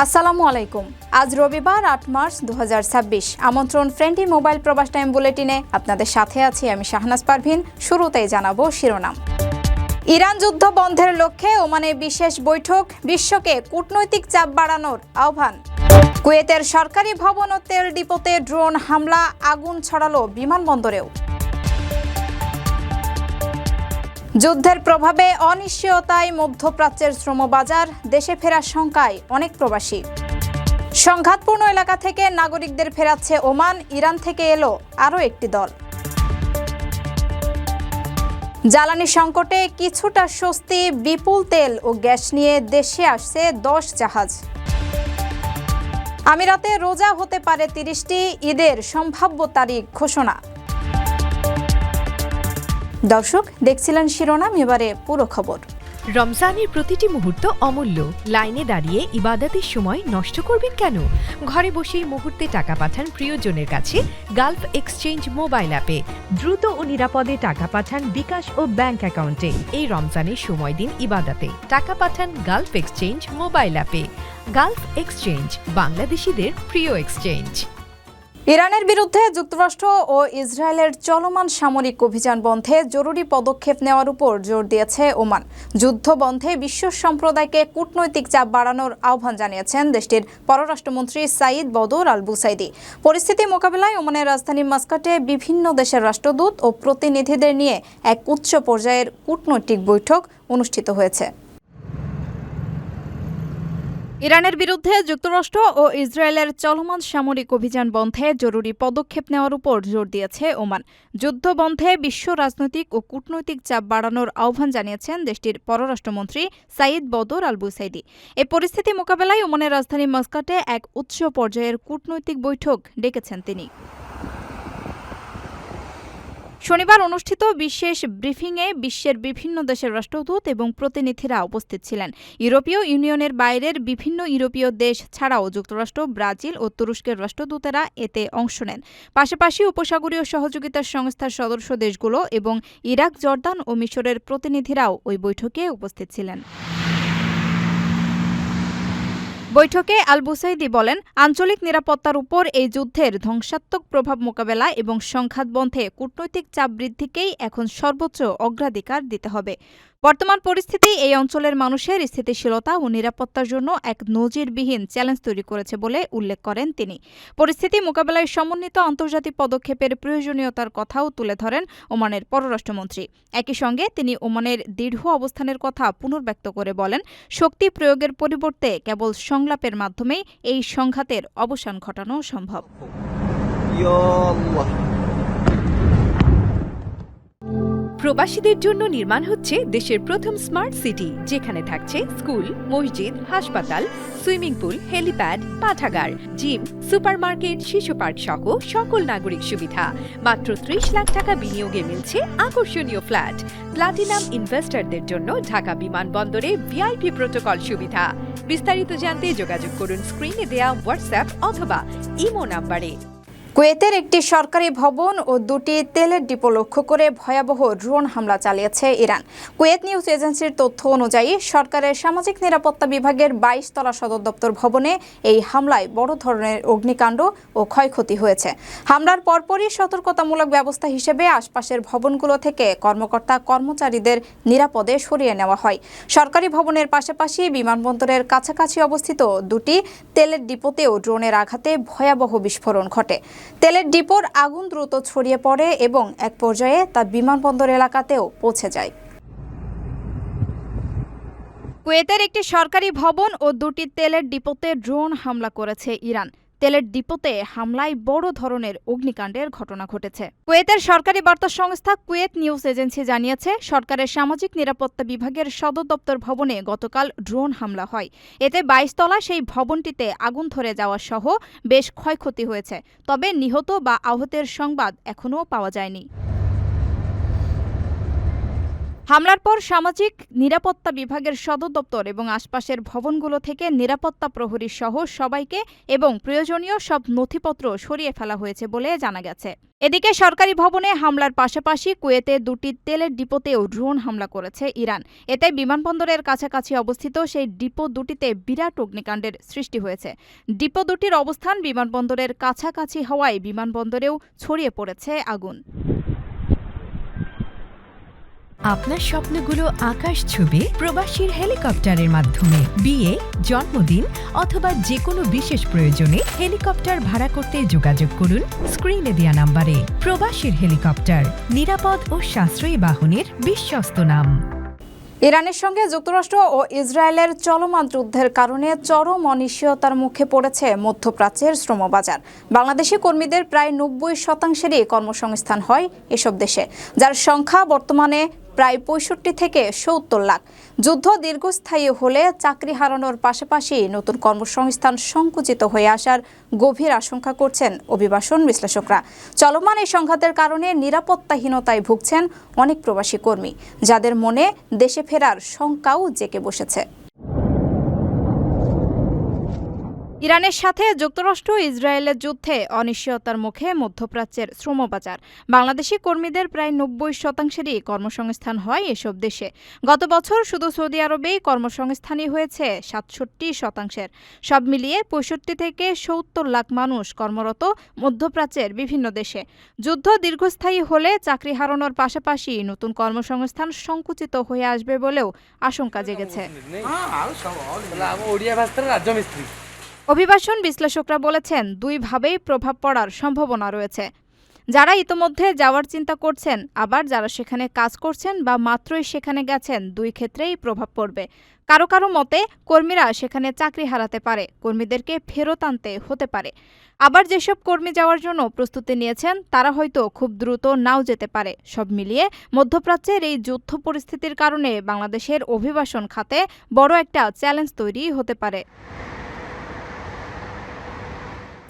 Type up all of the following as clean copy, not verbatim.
আসসালামু আলাইকুম। আজ রবিবার ৮ মার্চ ২০২৬। আমন্ত্রণ ফ্রেন্ডলি মোবাইল প্রবাস টাইম বুলেটিনে। আপনাদের সাথে আছি আমি শাহনাজ পারভিন। শুরুতেই জানাবো শিরোনাম। ইরান যুদ্ধ বন্ধের লক্ষ্যে ওমানে বিশেষ বৈঠক, বিশ্বকে কূটনৈতিক চাপ বাড়ানোর আহ্বান। কুয়েতের সরকারি ভবন ও তেল ডিপোতে ড্রোন হামলা, আগুন ছড়ালো বিমানবন্দরেও। যুদ্ধের প্রভাবে অনিশ্চয়তায় মধ্যপ্রাচ্যের শ্রমবাজার, দেশে ফেরার শঙ্কায় অনেক প্রবাসী। সংঘাতপূর্ণ এলাকা থেকে নাগরিকদের ফেরাচ্ছে ওমান, ইরান থেকে এলো আরও একটি দল। জ্বালানি সংকটে কিছুটা স্বস্তি, বিপুল তেল ও গ্যাস নিয়ে দেশে আসছে 10 জাহাজ। আমিরাতে রোজা হতে পারে 30টি, ঈদের সম্ভাব্য তারিখ ঘোষণা। দর্শক দেখছিলেন শিরোনাম, এবারে পুরো খবর। রমজানের প্রতিটি মুহূর্ত অমূল্য। লাইনে দাঁড়িয়ে ইবাদতের সময় নষ্ট করবেন কেন? ঘরে বসেই মুহূর্তে টাকা পাঠান প্রিয়জনের কাছে গালফ এক্সচেঞ্জ মোবাইল অ্যাপে। দ্রুত ও নিরাপদে টাকা পাঠান বিকাশ ও ব্যাংক অ্যাকাউন্টে। এই রমজানের সময় দিন ইবাদতে, টাকা পাঠান গালফ এক্সচেঞ্জ মোবাইল অ্যাপে। গালফ এক্সচেঞ্জ, বাংলাদেশিদের প্রিয় এক্সচেঞ্জ। ইরানের বিরুদ্ধে যুক্তরাষ্ট্র ও ইসরায়েলের চলমান সামরিক অভিযান বন্ধে জরুরি পদক্ষেপ নেওয়ার উপর জোর দিয়েছে ওমান। যুদ্ধ বন্ধে বিশ্ব সম্প্রদায়কে কূটনৈতিক চাপ বাড়ানোর আহ্বান জানিয়েছেন দেশটির পররাষ্ট্রমন্ত্রী সাইদ বদর আল বুসাইদি। পরিস্থিতি মোকাবিলায় ওমানের রাজধানী মাস্কাটে বিভিন্ন দেশের রাষ্ট্রদূত ও প্রতিনিধিদের নিয়ে এক উচ্চ পর্যায়ের কূটনৈতিক বৈঠক অনুষ্ঠিত হয়েছে। ইরানের বিরুদ্ধে যুক্তরাষ্ট্র ও ইসরায়েলের চলমান সামরিক অভিযান বন্ধে জরুরি পদক্ষেপ নেওয়ার উপর জোর দিয়েছে ওমান। যুদ্ধ বন্ধে বিশ্ব রাজনৈতিক ও কূটনৈতিক চাপ বাড়ানোর আহ্বান জানিয়েছেন দেশটির পররাষ্ট্রমন্ত্রী সাইদ বদর আল বুসাইদি। এই পরিস্থিতি মোকাবেলায় ওমানের রাজধানী মাস্কাটে এক উচ্চ পর্যায়ের কূটনৈতিক বৈঠক ডেকেছেন তিনি। শনিবার অনুষ্ঠিত বিশেষ ব্রিফিংয়ে বিশ্বের বিভিন্ন দেশের রাষ্ট্রদূত এবং প্রতিনিধিরা উপস্থিত ছিলেন। ইউরোপীয় ইউনিয়নের বাইরের বিভিন্ন ইউরোপীয় দেশ ছাড়াও যুক্তরাষ্ট্র, ব্রাজিল ও তুরস্কের রাষ্ট্রদূতেরা এতে অংশ নেন। পাশাপাশি উপসাগরীয় সহযোগিতা সংস্থার সদস্য দেশগুলো এবং ইরাক, জর্দান ও মিশরের প্রতিনিধিরাও ওই বৈঠকে উপস্থিত ছিলেন। বৈঠকে আল বুসাইদি বলেন, আঞ্চলিক নিরাপত্তার উপর এই যুদ্ধের ধ্বংসাত্মক প্রভাব মোকাবেলা এবং সংঘাত বন্ধে কূটনৈতিক চাপ বৃদ্ধিকেই এখন সর্বোচ্চ অগ্রাধিকার দিতে হবে। বর্তমান পরিস্থিতি এই অঞ্চলের মানুষের স্থিতিশীলতা ও নিরাপত্তার জন্য এক নজিরবিহীন চ্যালেঞ্জ তৈরি করেছে বলে উল্লেখ করেন তিনি। পরিস্থিতি মোকাবেলায় সমন্বিত আন্তর্জাতিক পদক্ষেপের প্রয়োজনীয়তার কথাও তুলে ধরেন ওমানের পররাষ্ট্রমন্ত্রী। একই সঙ্গে তিনি ওমানের দৃঢ় অবস্থানের কথা পুনর্ব্যক্ত করে বলেন, শক্তি প্রয়োগের পরিবর্তে কেবল সংলাপের মাধ্যমেই এই সংঘাতের অবসান ঘটানো সম্ভব। প্রবাসীদের জন্য নির্মাণ হচ্ছে দেশের প্রথম স্মার্ট সিটি, যেখানে থাকছে স্কুল, মসজিদ, হাসপাতাল, সুইমিং পুল, হেলিপ্যাড, পাঠাগার, জিম, সুপারমার্কেট, শিশু পার্ক সহ সকল নাগরিক সুবিধা। মাত্র 30 লাখ টাকা বিনিয়োগে মিলছে আকর্ষণীয় ফ্ল্যাট। প্লাটিনাম ইনভেস্টরদের জন্য ঢাকা বিমানবন্দরে ভিআইপি প্রোটোকল সুবিধা। বিস্তারিত জানতে যোগাযোগ করুন স্ক্রিনে দেয়া হোয়াটসঅ্যাপ অথবা ইমো নাম্বারে। কুয়েতের একটি সরকারি ভবন ও দুটি তেলের ডিপো লক্ষ্য করে ভয়াবহ ড্রোন হামলা চালিয়েছে ইরান। কুয়েত নিউজ এজেন্সির তথ্য অনুযায়ী সরকারের সামাজিক নিরাপত্তা বিভাগের 22 তলা সদর দপ্তর ভবনে এই হামলায় বড় ধরনের অগ্নিকাণ্ড ও ক্ষয়ক্ষতি হয়েছে। হামলার পরপরই সতর্কতামূলক ব্যবস্থা হিসেবে আশপাশের ভবনগুলো থেকে কর্মচারীদের নিরাপদে সরিয়ে নেওয়া হয়। সরকারি ভবনের পাশাপাশি বিমানবন্দরের কাছাকাছি অবস্থিত দুটি তেলের ডিপোতেও ড্রোনের আঘাতে ভয়াবহ বিস্ফোরণ ঘটে। তেলের ডিপোর আগুন দ্রুত ছড়িয়ে পড়ে এবং এক পর্যায়ে তা বিমানবন্দর এলাকাতেও পৌঁছে যায়। কুয়েতের একটি সরকারি ভবন ও দুটি তেলের ডিপোতে ড্রোন হামলা করেছে ইরান। তেলের ডিপোতে হামলায় বড় ধরনের অগ্নিকাণ্ডের ঘটনা ঘটেছে। কুয়েতের সরকারি বার্তা সংস্থা কুয়েত নিউজ এজেন্সি জানিয়েছে, সরকারের সামাজিক নিরাপত্তা বিভাগের সদর দপ্তর ভবনে গতকাল ড্রোন হামলা হয়। এতে 22 তলা সেই ভবনটিতে আগুন ধরে যাওয়া সহ বেশ ক্ষয়ক্ষতি হয়েছে। তবে নিহত বা আহতের সংবাদ এখনও পাওয়া যায়নি। হামলার পর সামাজিক নিরাপত্তা বিভাগের সদর দপ্তর এবং আশপাশের ভবনগুলো থেকে নিরাপত্তা প্রহরী সহ সবাইকে এবং প্রয়োজনীয় সব নথিপত্র সরিয়ে ফেলা হয়েছে বলে জানা গেছে। এদিকে সরকারি ভবনে হামলার পাশাপাশি কুয়েতে দুটি তেলের ডিপোতেও ড্রোন হামলা করেছে ইরান। এতে বিমানবন্দরের কাছাকাছি অবস্থিত সেই ডিপো দুটিতে বিরাট অগ্নিকাণ্ডের সৃষ্টি হয়েছে। ডিপো দুটির অবস্থান বিমানবন্দরের কাছাকাছি হওয়ায় বিমানবন্দরেও ছড়িয়ে পড়েছে আগুন। আপনার স্বপ্নগুলো আকাশ ছুবে প্রবাসীর হেলিকপ্টারের মাধ্যমে। বিয়ে, জন্মদিন অথবা যে কোনো বিশেষ প্রয়োজনে হেলিকপ্টার ভাড়া করতে যোগাযোগ করুন স্ক্রিনে দেয়া নাম্বারে। প্রবাসীর হেলিকপ্টার, নিরাপদ ও সাশ্রয়ী বাহনের বিশ্বস্ত নাম। ইরানের সঙ্গে যুক্তরাষ্ট্র ও ইসরায়েলের চলমান যুদ্ধের কারণে চরম অনিশ্চয়তার মুখে পড়েছে মধ্যপ্রাচ্যের শ্রমবাজার। বাংলাদেশি কর্মীদের প্রায় ৯০%-ই কর্মসংস্থান হয় এসব দেশে, যার সংখ্যা বর্তমানে প্রায় ৬৫ থেকে ৭০ লাখ। যুদ্ধ দীর্ঘস্থায়ী হলে চাকরি হারানোর পাশাপাশি নতুন কর্মসংস্থান সংকুচিত হয়ে আসার গভীর আশঙ্কা করছেন অভিবাসন বিশ্লেষকরা। চলমান এই সংঘাতের কারণে নিরাপত্তাহীনতায় ভুগছেন অনেক প্রবাসী কর্মী, যাদের মনে দেশে ফেরার শঙ্কাও জেঁকে বসেছে। ইরানের সাথে যুক্তরাষ্ট্র ইসরায়েলের যুদ্ধে অনিশ্চয়তার মুখে মধ্যপ্রাচ্যের শ্রমবাজার। বাংলাদেশি কর্মীদের প্রায় ৯০%-ই কর্মসংস্থান হয় এসব দেশে। গত বছর শুধু সৌদি আরবেই কর্মসংস্থানই হয়েছে ৬৭%। সব মিলিয়ে ৬৫ থেকে ৭০ লাখ মানুষ কর্মরত মধ্যপ্রাচ্যের বিভিন্ন দেশে। যুদ্ধ দীর্ঘস্থায়ী হলে চাকরি হারানোর পাশাপাশি নতুন কর্মসংস্থান সংকুচিত হয়ে আসবে বলেও আশঙ্কা জেগেছে। অভিবাসন বিশ্লেষকরা বলেছেন, দুইভাবেই প্রভাব পড়ার সম্ভাবনা রয়েছে। যারা ইতোমধ্যে যাওয়ার চিন্তা করছেন, আবার যারা সেখানে কাজ করছেন বা মাত্রই সেখানে গেছেন, দুই ক্ষেত্রেই প্রভাব পড়বে। কারো কারো মতে কর্মীরা সেখানে চাকরি হারাতে পারে, কর্মীদেরকে ফেরত আনতে হতে পারে। আবার যেসব কর্মী যাওয়ার জন্য প্রস্তুতি নিয়েছেন, তারা হয়তো খুব দ্রুত নাও যেতে পারে। সব মিলিয়ে মধ্যপ্রাচ্যের এই যুদ্ধ পরিস্থিতির কারণে বাংলাদেশের অভিবাসন খাতে বড় একটা চ্যালেঞ্জ তৈরি হতে পারে।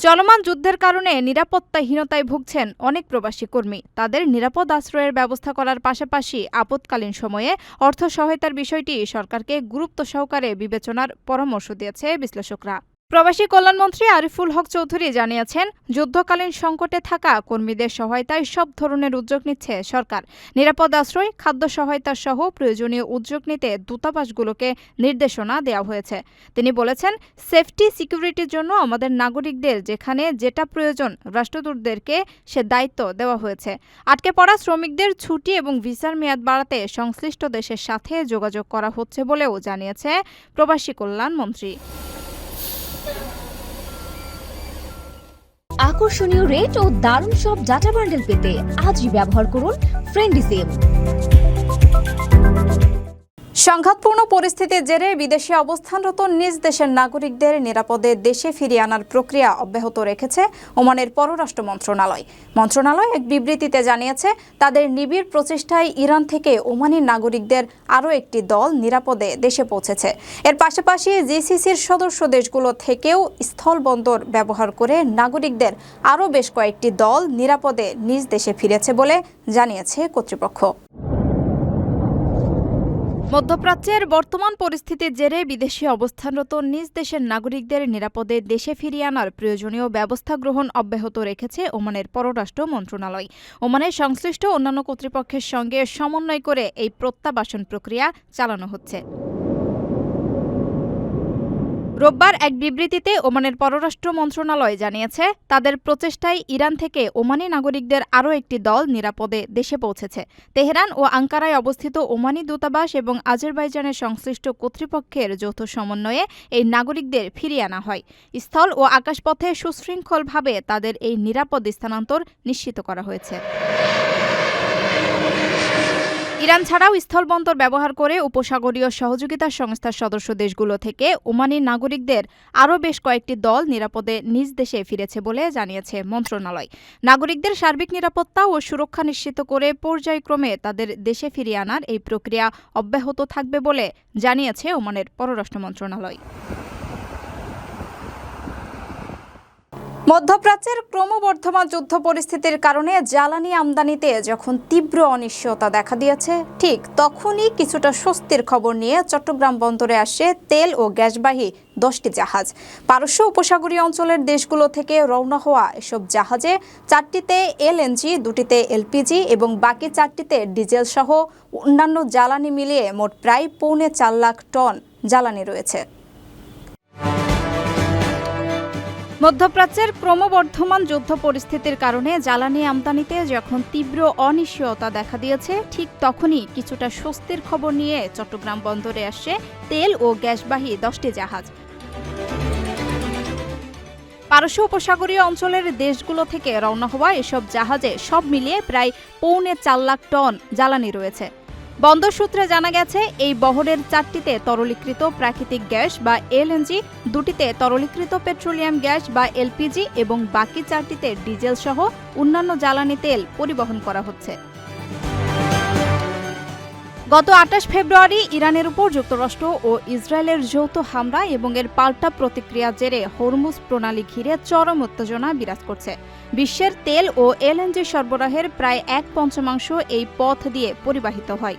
চলমান যুদ্ধের কারণে নিরাপত্তাহীনতায় ভুগছেন অনেক প্রবাসী কর্মী। তাদের নিরাপদ আশ্রয়ের ব্যবস্থা করার পাশাপাশি আপৎকালীন সময়ে অর্থ সহায়তার বিষয়টি সরকারকে গুরুত্ব সহকারে বিবেচনার পরামর্শ দিয়েছে বিশ্লেষকরা। প্রবাসী কল্যাণমন্ত্রী আরিফুল হক চৌধুরী জানিয়েছেন, যুদ্ধকালীন সংকটে থাকা কর্মীদের সহায়তায় সব ধরনের উদ্যোগ নিচ্ছে সরকার। নিরাপদ আশ্রয়, খাদ্য সহায়তা সহ প্রয়োজনীয় উদ্যোগ নিতে দূতাবাসগুলোকে নির্দেশনা দেওয়া হয়েছে। তিনি বলেছেন, সেফটি সিকিউরিটির জন্য আমাদের নাগরিকদের যেখানে যেটা প্রয়োজন রাষ্ট্রদূতদেরকে সে দায়িত্ব দেওয়া হয়েছে। আটকে পড়া শ্রমিকদের ছুটি এবং ভিসার মেয়াদ বাড়াতে সংশ্লিষ্ট দেশের সাথে যোগাযোগ করা হচ্ছে বলেও জানিয়েছে প্রবাসী কল্যাণমন্ত্রী। আকর্ষণীয় রেট ও দারুণ সব ডাটা বান্ডেল পেতে আজই ব্যবহার করুন ফ্রেন্ডলি সিম। সংঘাতপূর্ণ পরিস্থিতির জেরে বিদেশে অবস্থানরত নিজ দেশের নাগরিকদের নিরাপদে দেশে ফিরিয়ে আনার প্রক্রিয়া অব্যাহত রেখেছে ওমানের পররাষ্ট্র মন্ত্রণালয়। মন্ত্রণালয় এক বিবৃতিতে জানিয়েছে, তাদের নিবিড় প্রচেষ্টায় ইরান থেকে ওমানি নাগরিকদের আরও একটি দল নিরাপদে দেশে পৌঁছেছে। এর পাশাপাশি জিসিসির সদস্য দেশগুলো থেকেও স্থলবন্দর ব্যবহার করে নাগরিকদের আরও বেশ কয়েকটি দল নিরাপদে নিজ দেশে ফিরেছে বলে জানিয়েছে কর্তৃপক্ষ। মধ্যপ্রাচ্যের বর্তমান পরিস্থিতির জেরে বিদেশে অবস্থানরত নিজ দেশের নাগরিকদের নিরাপদে দেশে ফিরিয়ে আনার প্রয়োজনীয় ব্যবস্থা গ্রহণ অব্যাহত রেখেছে ওমানের পররাষ্ট্র মন্ত্রণালয়। ওমানের সংশ্লিষ্ট অন্যান্য কর্তৃপক্ষের সঙ্গে সমন্বয় করে এই প্রত্যাবাসন প্রক্রিয়া চালানো হচ্ছে। রোববার এক বিবৃতিতে ওমানের পররাষ্ট্র মন্ত্রণালয় জানিয়েছে, তাদের প্রচেষ্টায় ইরান থেকে ওমানি নাগরিকদের আরও একটি দল নিরাপদে দেশে পৌঁছেছে। তেহরান ও আঙ্কারায় অবস্থিত ওমানি দূতাবাস এবং আজারবাইজানের সংশ্লিষ্ট কর্তৃপক্ষের যৌথ সমন্বয়ে এই নাগরিকদের ফিরিয়ে আনা হয়। স্থল ও আকাশপথে সুশৃঙ্খলভাবে তাদের এই নিরাপদ স্থানান্তর নিশ্চিত করা হয়েছে। ইরান ছাড়াও স্থলবন্দর ব্যবহার করে উপসাগরীয় সহযোগিতা সংস্থার সদস্য দেশগুলো থেকে ওমানি নাগরিকদের আরও বেশ কয়েকটি দল নিরাপদে নিজ দেশে ফিরেছে বলে জানিয়েছে মন্ত্রণালয়। নাগরিকদের সার্বিক নিরাপত্তা ও সুরক্ষা নিশ্চিত করে পর্যায়ক্রমে তাদের দেশে ফিরিয়ে আনার এই প্রক্রিয়া অব্যাহত থাকবে বলে জানিয়েছে ওমানের পররাষ্ট্র মন্ত্রণালয়। মধ্যপ্রাচ্যের ক্রমবর্ধমান যুদ্ধ পরিস্থিতির কারণে জ্বালানি আমদানিতে যখন তীব্র অনিশ্চয়তা দেখা দিয়েছে, ঠিক তখনই কিছুটা স্বস্তির খবর নিয়ে চট্টগ্রাম বন্দরে আসে তেল ও গ্যাসবাহী 10টি জাহাজ। পারস্য উপসাগরীয় অঞ্চলের দেশগুলো থেকে রওনা হওয়া এসব জাহাজে 4টিতে এলএনজি, 2টিতে এলপিজি এবং বাকি 4টিতে ডিজেল সহ অন্যান্য জ্বালানি মিলিয়ে মোট প্রায় 4.25 লাখ টন জ্বালানি রয়েছে। মধ্যপ্রাচ্যের ক্রমবর্ধমান যুদ্ধ পরিস্থিতির কারণে জ্বালানি আমদানিতে যখন তীব্র অনিশ্চয়তা দেখা দিয়েছে, ঠিক তখনই কিছুটা স্বস্তির খবর নিয়ে চট্টগ্রাম বন্দরে আসছে তেল ও গ্যাসবাহী 10টি জাহাজ। পারস্য উপসাগরীয় অঞ্চলের দেশগুলো থেকে রওনা হওয়া এসব জাহাজে সব মিলিয়ে প্রায় 4.25 লাখ টন জ্বালানি রয়েছে। বন্দর সূত্রে জানা গেছে, এই বহরের 4টিতে তরলীকৃত প্রাকৃতিক গ্যাস বা এলএনজি, 2টিতে তরলীকৃত পেট্রোলিয়াম গ্যাস বা এলপিজি এবং বাকি 4টিতে ডিজেল সহ অন্যান্য জ্বালানি তেল পরিবহন করা হচ্ছে। গত 28 ফেব্রুয়ারি ইরানের উপর যুক্তরাষ্ট্র ও ইসরায়েলের যৌথ হামলা এবং এর পাল্টা প্রতিক্রিয়ার জেরে হরমুজ প্রণালী ঘিরে চরম উত্তেজনা বিরাজ করছে। বিশ্বের তেল ও এলএনজি সরবরাহের প্রায় 1/5 এই পথ দিয়ে পরিবাহিত হয়।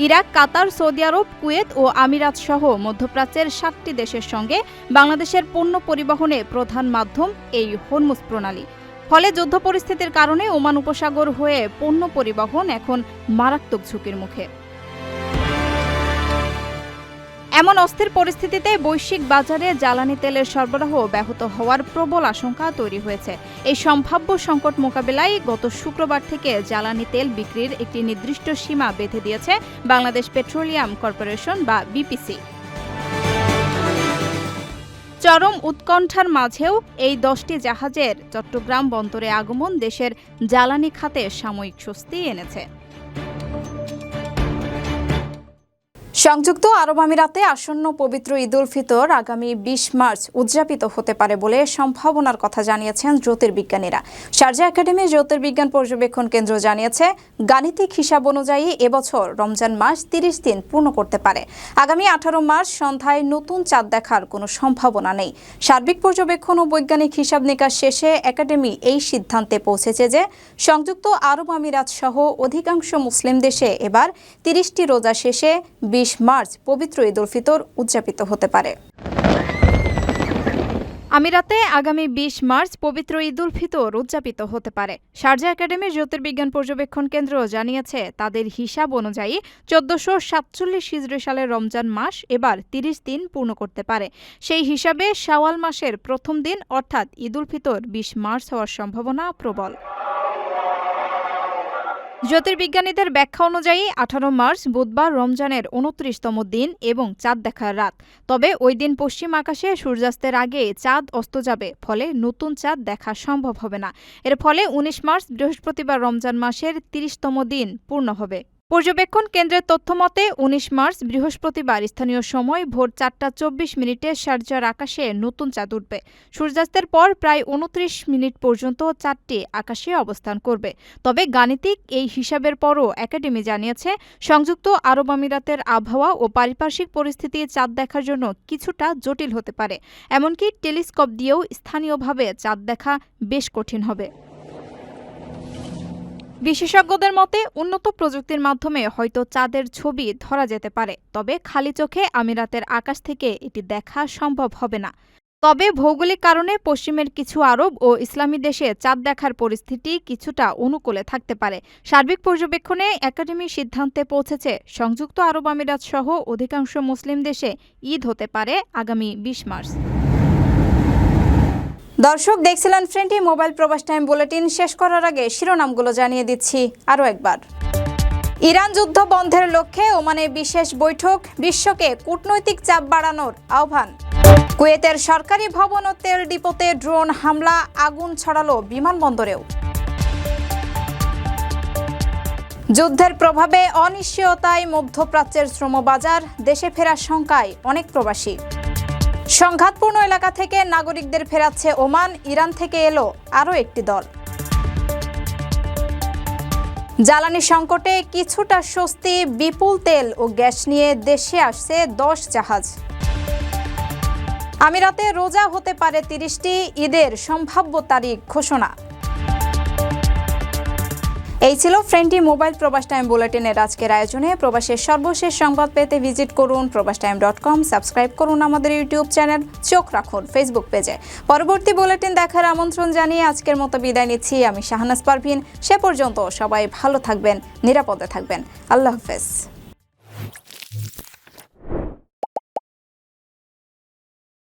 ইরাক, কাতার, সৌদি আরব, কুয়েত ও আমিরাত সহ মধ্যপ্রাচ্যের 7টি দেশের সঙ্গে বাংলাদেশের পণ্য পরিবহনে প্রধান মাধ্যম এই হরমুজ প্রণালী। ফলে যুদ্ধ পরিস্থিতির কারণে ওমান উপসাগর হয়ে পণ্য পরিবহন এখন মারাত্মক ঝুঁকির মুখে। এমন অস্থির পরিস্থিতিতে বৈশ্বিক বাজারে জ্বালানি তেলের সরবরাহ ব্যাহত হওয়ার প্রবল আশঙ্কা তৈরি হয়েছে। এই সম্ভাব্য সংকট মোকাবিলায় গত শুক্রবার থেকে জ্বালানি তেল বিক্রির একটি নির্দিষ্ট সীমা বেঁধে দিয়েছে বাংলাদেশ পেট্রোলিয়াম কর্পোরেশন বা বিপিসি। চরম উৎকণ্ঠার মাঝেও এই 10টি জাহাজের চট্টগ্রাম বন্দরে আগমন দেশের জ্বালানি খাতে সাময়িক স্বস্তি এনেছে। সংযুক্ত আরব আমিরাতে আসন্ন পবিত্র ঈদ উল ফিতর আগামী 20 মার্চ উদযাপিত হতে পারে বলে সম্ভাবনার কথা জানিয়েছেন জ্যোতির্বিজ্ঞানীরা। শারজা একাডেমি জ্যোতির্বিজ্ঞান পর্যবেক্ষণ কেন্দ্র জানিয়েছে, গাণিতিক হিসাব অনুযায়ী এবছর রমজান মাস 30 দিন পূর্ণ করতে পারে। আগামী 18 মার্চ সন্ধ্যায় নতুন চাঁদ দেখার কোনো সম্ভাবনা নেই। সার্বিক পর্যবেক্ষণ ও বৈজ্ঞানিক হিসাব নিকাশ শেষে একাডেমি এই সিদ্ধান্তে পৌঁছেছে যে সংযুক্ত আরব আমিরাত সহ অধিকাংশ মুসলিম দেশে এবার 30টি রোজা শেষে 20 মার্চ পবিত্র ঈদ উল ফিতর উদযাপিত হতে পারে। আমিরাতে আগামী 20 মার্চ পবিত্র ঈদ উল ফিতর উদযাপিত হতে পারে। শারজা একাডেমির জ্যোতির্বিজ্ঞান পর্যবেক্ষণ কেন্দ্র জানিয়েছে, তাদের হিসাব অনুযায়ী 1447 হিজরি সালের রমজান মাস এবার 30 দিন পূর্ণ করতে পারে। সেই হিসাবে শাওয়াল মাসের প্রথম দিন অর্থাৎ ঈদ উল ফিতর 20 মার্চ হওয়ার সম্ভাবনা প্রবল। জ্যোতির্বিজ্ঞানীদের ব্যাখ্যা অনুযায়ী 18 মার্চ বুধবার রমজানের 29তম দিন এবং চাঁদ দেখার রাত। তবে ওই দিন পশ্চিম আকাশে সূর্যাস্তের আগে চাঁদ অস্ত যাবে, ফলে নতুন চাঁদ দেখা সম্ভব হবে না। এর ফলে 19 মার্চ বৃহস্পতিবার রমজান মাসের 30তম দিন পূর্ণ হবে। পর্যবেক্ষণ কেন্দ্রের তথ্যমতে 19 মার্চ বৃহস্পতিবার স্থানীয় সময় ভোর 4:24 শারজার আকাশে নতুন চাঁদ উঠবে। সূর্যাস্তের পর প্রায় 29 মিনিট পর্যন্ত চাঁদটি আকাশে অবস্থান করবে। তবে গাণিতিক এই হিসাবের পরও একাডেমি জানিয়েছে, সংযুক্ত আরব আমিরাতের আবহাওয়া ও পারিপার্শ্বিক পরিস্থিতি চাঁদ দেখার জন্য কিছুটা জটিল হতে পারে। এমনকি টেলিস্কোপ দিয়েও স্থানীয়ভাবে চাঁদ দেখা বেশ কঠিন হবে। বিশেষজ্ঞদের মতে উন্নত প্রযুক্তির মাধ্যমে হয়তো চাঁদের ছবি ধরা যেতে পারে, তবে খালি চোখে আমিরাতের আকাশ থেকে এটি দেখা সম্ভব হবে না। তবে ভৌগোলিক কারণে পশ্চিমের কিছু আরব ও ইসলামী দেশে চাঁদ দেখার পরিস্থিতি কিছুটা অনুকূলে থাকতে পারে। সার্বিক পর্যবেক্ষণে একাডেমি সিদ্ধান্তে পৌঁছেছে, সংযুক্ত আরব আমিরাত সহ অধিকাংশ মুসলিম দেশে ঈদ হতে পারে আগামী 20 মার্চ। দর্শক, দেখছিলেন ফ্রেন্ডলি মোবাইল প্রবাস টাইম বুলেটিন। শেষ করার আগে শিরোনামগুলো জানিয়ে দিচ্ছি আরও একবার। ইরান যুদ্ধ বন্ধের লক্ষ্যে ওমানে বিশেষ বৈঠক, বিশ্বকে কূটনৈতিক চাপ বাড়ানোর আহ্বান। কুয়েতের সরকারি ভবন ও তেল ডিপোতে ড্রোন হামলা, আগুন ছড়ালো বিমানবন্দরেও। যুদ্ধের প্রভাবে অনিশ্চয়তায় মধ্যপ্রাচ্যের শ্রমবাজার, দেশে ফেরার শঙ্কায় অনেক প্রবাসী। সংঘাতপূর্ণ এলাকা থেকে নাগরিকদের ফেরাচ্ছে ওমান, ইরান থেকে এলো আরও একটি দল। জ্বালানি সংকটে কিছুটা স্বস্তি, বিপুল তেল ও গ্যাস নিয়ে দেশে আসছে 10 জাহাজ। আমিরাতে রোজা হতে পারে 30টি, ঈদের সম্ভাব্য তারিখ ঘোষণা। এই ছিল ফ্রেন্ডলি মোবাইল প্রবাস টাইম বুলেটিনের আজকের আয়োজনে। প্রবাসের সর্বশেষ সংবাদ পেতে ভিজিট করুন probastime.com, সাবস্ক্রাইব করুন আমাদের ইউটিউব চ্যানেল, চোখ রাখুন ফেসবুক পেজে। পরবর্তী বুলেটিন দেখার আমন্ত্রণ জানিয়ে আজকের মতো বিদায় নিচ্ছি আমি শাহনাজ পারভিন। সে পর্যন্ত সবাই ভালো থাকবেন, নিরাপদে থাকবেন। আল্লাহ হাফেজ।